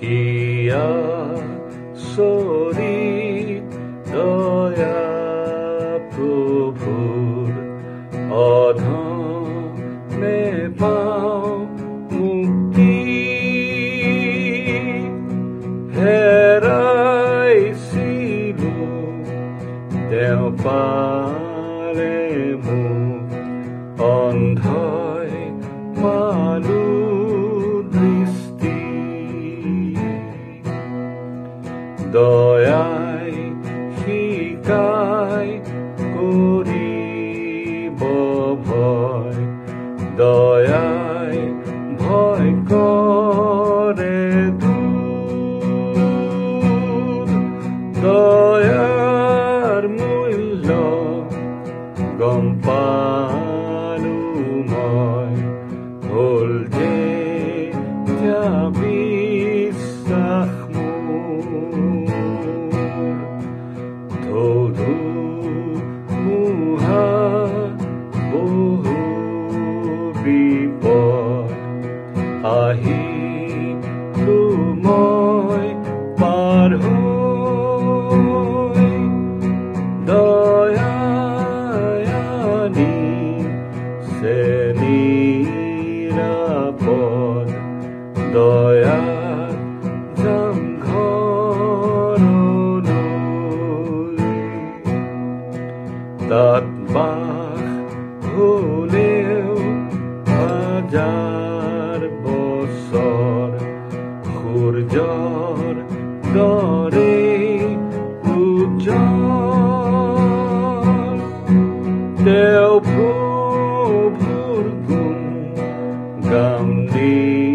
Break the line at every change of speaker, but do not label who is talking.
কিয়া চৰিত দয়া প্ৰভুৰ অধমে পাওঁ মুক্তি হেৰাইছিলো তেওঁ পাৰে মোক অন্ধই পালো দৃষ্টি দয়াই শিকাই কৰিব ভয় দয়াই ভয় কৰে দূৰ দয়াৰ মূল্য গম পালো মই হ'ল যে বিশ্বাস ধৌধু মুহা বহু বিপদ আহিলো মই পাৰ হৈ দয়ানি নিৰাপদ দয়াত যাম ঘৰলৈ তাত বাস হ'লেও হাজাৰ বছৰ সূৰ্যৰ দৰে উজ্জ্বল তেওঁ প্ৰভুৰ গুণ গাম নিৰন্তৰ